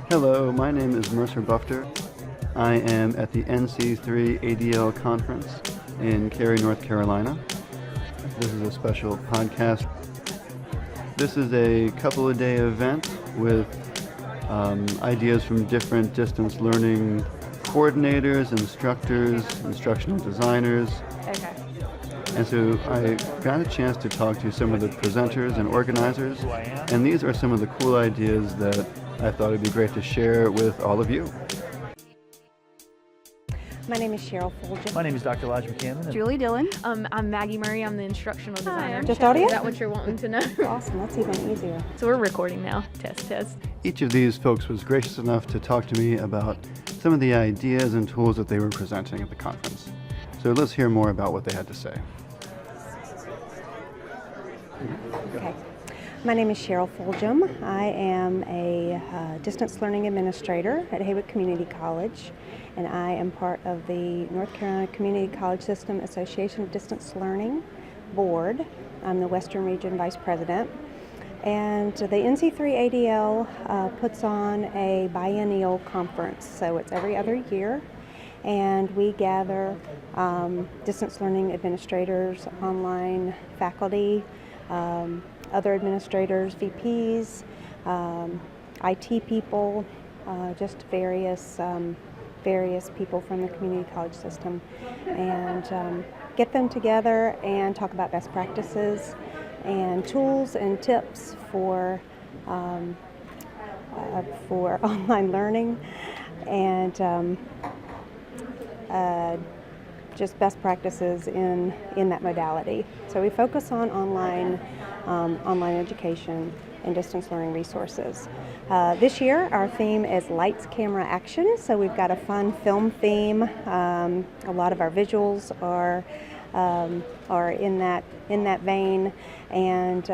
Hello, my name is Mercer Bufter. I am at the NC3ADL conference in Cary, North Carolina. This is a special podcast. This is a couple of day event with ideas from different distance learning coordinators, instructors, instructional designers. Okay. And so I got a chance to talk to some of the presenters and organizers, and these are some of the cool ideas that I thought it'd be great to share with all of you. My name is Cheryl Fulgham. My name is Dr. Elijah McCammon. Julie Dillon. I'm Maggie Murray. I'm the instructional designer. Just audio? Is that what you're wanting to know? Awesome, that's even easier. So we're recording now. Test. Each of these folks was gracious enough to talk to me about some of the ideas and tools that they were presenting at the conference. So let's hear more about what they had to say. Okay. My name is Cheryl Fulgham. I am a distance learning administrator at Haywood Community College, and I am part of the North Carolina Community College System Association of Distance Learning Board. I'm the Western Region Vice President. And the NC3ADL puts on a biennial conference, so it's every other year. And we gather distance learning administrators, online faculty, other administrators, VPs, IT people, just various people from the community college system, and get them together and talk about best practices and tools and tips for online learning, and just best practices in that modality. So we focus on online education and distance learning resources. This year our theme is Lights, Camera, Action. So we've got a fun film theme. A lot of our visuals are in that vein, and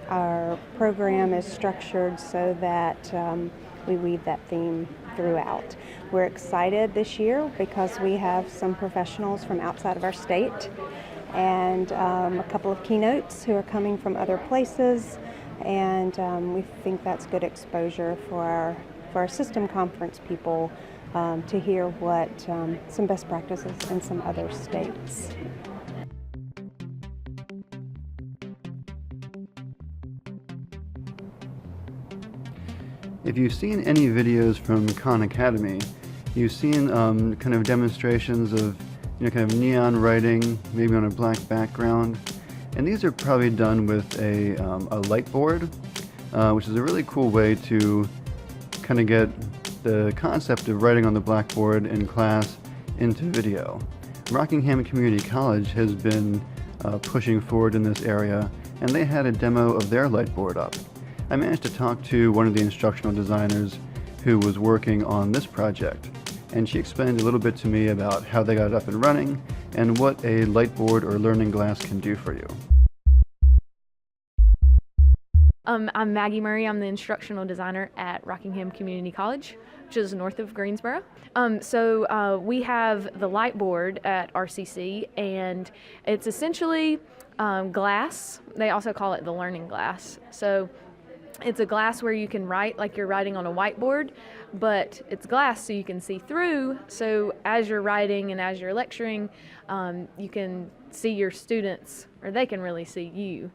our program is structured so that we weave that theme throughout. We're excited this year because we have some professionals from outside of our state, and a couple of keynotes who are coming from other places, and we think that's good exposure for our system conference people to hear what some best practices in some other states. If you've seen any videos from Khan Academy, you've seen kind of demonstrations of kind of neon writing, maybe on a black background. And these are probably done with a light board, which is a really cool way to kind of get the concept of writing on the blackboard in class into video. Rockingham Community College has been pushing forward in this area, and they had a demo of their light board up. I managed to talk to one of the instructional designers who was working on this project, and she explained a little bit to me about how they got it up and running and what a light board or learning glass can do for you. I'm Maggie Murray. I'm the instructional designer at Rockingham Community College, which is north of Greensboro. So we have the light board at RCC, and it's essentially glass. They also call it the learning glass. So it's a glass where you can write like you're writing on a whiteboard, but it's glass so you can see through. So as you're writing and as you're lecturing, you can see your students, or they can really see you,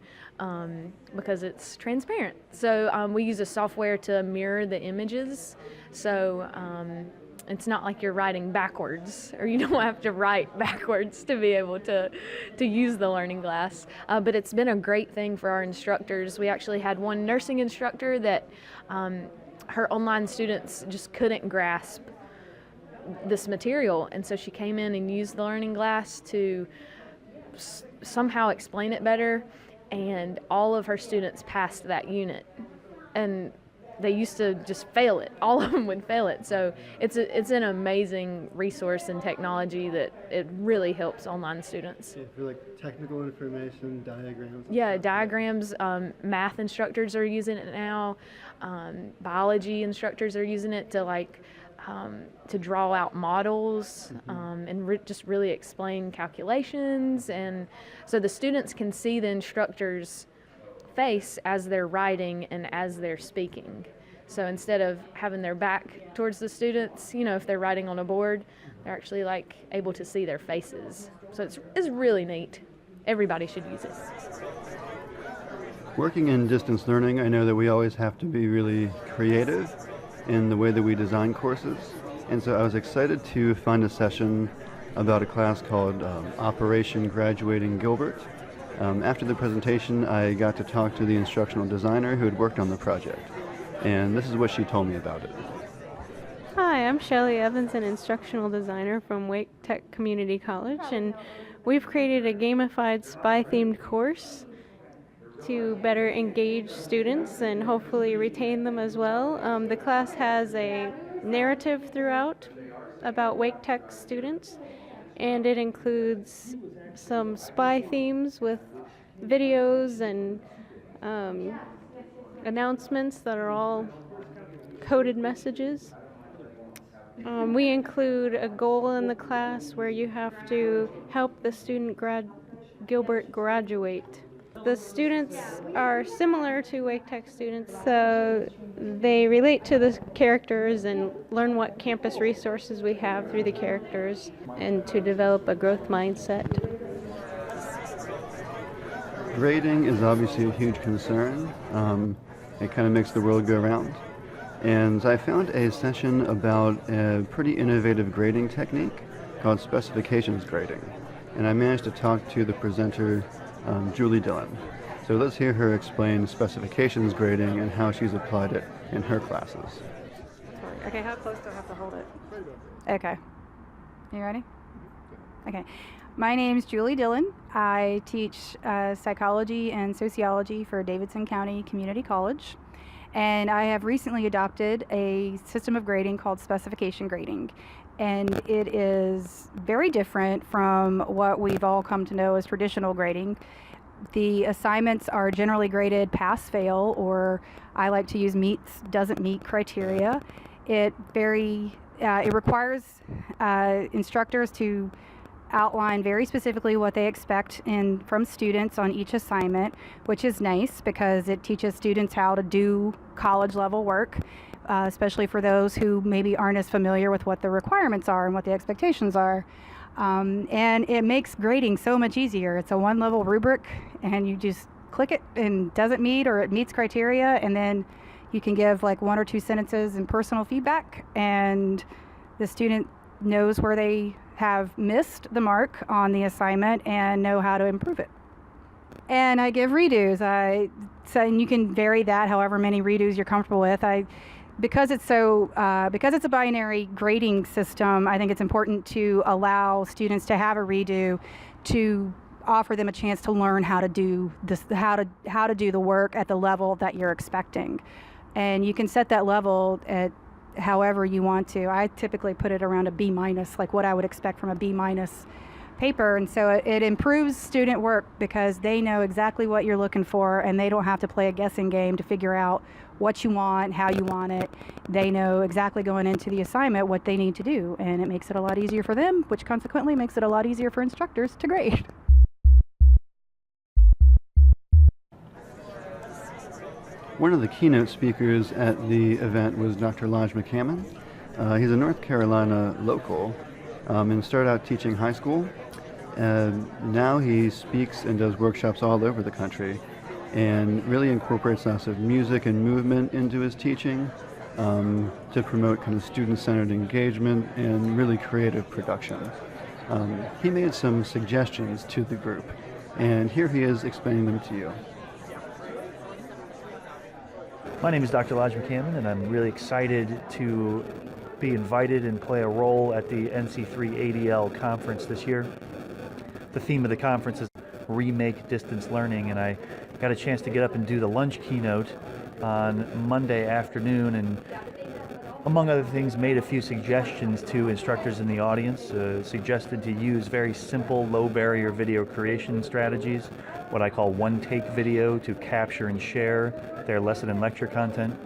because it's transparent. So we use a software to mirror the images. So it's not like you're writing backwards, or you don't have to write backwards to be able to use the learning glass. But it's been a great thing for our instructors. We actually had one nursing instructor that her online students just couldn't grasp this material, and so she came in and used the learning glass to somehow explain it better, and all of her students passed that unit. And they used to just fail it. All of them would fail it. So it's an amazing resource and technology that it really helps online students. Yeah, for like technical information, diagrams. Yeah, diagrams. Math instructors are using it now. Biology instructors are using it to draw out models, and just really explain calculations. And so the students can see the instructors face as they're writing and as they're speaking. So instead of having their back towards the students, if they're writing on a board, they're actually able to see their faces. So it's really neat. Everybody should use it. Working in distance learning, I know that we always have to be really creative in the way that we design courses. And so I was excited to find a session about a class called Operation Graduating Gilbert. After the presentation, I got to talk to the instructional designer who had worked on the project. And this is what she told me about it. Hi, I'm Shelly Evans, an instructional designer from Wake Tech Community College, and we've created a gamified spy-themed course to better engage students and hopefully retain them as well. The class has a narrative throughout about Wake Tech students, and it includes some spy themes with videos and announcements that are all coded messages. We include a goal in the class where you have to help the student Gilbert graduate. The students are similar to Wake Tech students, so they relate to the characters and learn what campus resources we have through the characters and to develop a growth mindset. Grading is obviously a huge concern. It kind of makes the world go round. And I found a session about a pretty innovative grading technique called specifications grading. And I managed to talk to the presenter, Julie Dillon. So let's hear her explain specifications grading and how she's applied it in her classes. Okay, how close do I have to hold it? Okay. You ready? Okay. My name's Julie Dillon. I teach psychology and sociology for Davidson County Community College. And I have recently adopted a system of grading called specification grading. And it is very different from what we've all come to know as traditional grading. The assignments are generally graded pass, fail, or I like to use meets, doesn't meet criteria. It requires instructors to outline very specifically what they expect from students on each assignment, which is nice because it teaches students how to do college level work, especially for those who maybe aren't as familiar with what the requirements are and what the expectations are. And it makes grading so much easier. It's a one level rubric and you just click it and doesn't meet or it meets criteria, and then you can give like 1 or 2 sentences and personal feedback, and the student knows where they have missed the mark on the assignment and know how to improve it. And I give redos. And you can vary that however many redos you're comfortable with. Because it's a binary grading system, I think it's important to allow students to have a redo to offer them a chance to learn how to do this, how to do the work at the level that you're expecting. And you can set that level at however you want to. I typically put it around a B-, like what I would expect from a B- paper, and so it improves student work because they know exactly what you're looking for and they don't have to play a guessing game to figure out what you want, how you want it. They know exactly going into the assignment what they need to do, and it makes it a lot easier for them, which consequently makes it a lot easier for instructors to grade. One of the keynote speakers at the event was Dr. Lodge McCammon. He's a North Carolina local and started out teaching high school. Now he speaks and does workshops all over the country and really incorporates lots of music and movement into his teaching to promote kind of student-centered engagement and really creative production. He made some suggestions to the group, and here he is explaining them to you. My name is Dr. Lodge McCammon, and I'm really excited to be invited and play a role at the NC3ADL conference this year. The theme of the conference is Remake Distance Learning, and I got a chance to get up and do the lunch keynote on Monday afternoon, and among other things made a few suggestions to instructors in the audience, suggested to use very simple low barrier video creation strategies, what I call one-take video, to capture and share their lesson and lecture content.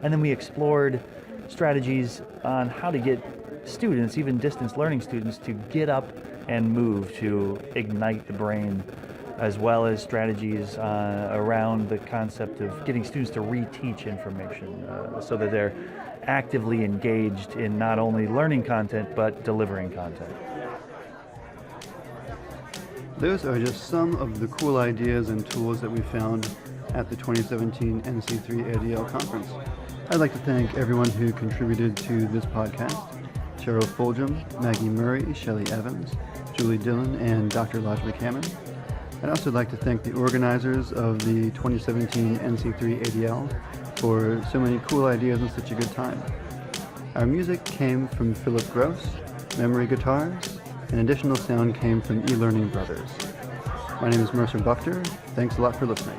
And then we explored strategies on how to get students, even distance learning students, to get up and move, to ignite the brain. as well as strategies around the concept of getting students to reteach information so that they're actively engaged in not only learning content but delivering content. Those are just some of the cool ideas and tools that we found at the 2017 NC3ADL conference. I'd like to thank everyone who contributed to this podcast: Cheryl Fulgham, Maggie Murray, Shelley Evans, Julie Dillon, and Dr. Lodge McCammon. I'd also like to thank the organizers of the 2017 NC3ADL for so many cool ideas and such a good time. Our music came from Philip Gross, Memory Guitars, and additional sound came from eLearning Brothers. My name is Mercer Buchter. Thanks a lot for listening.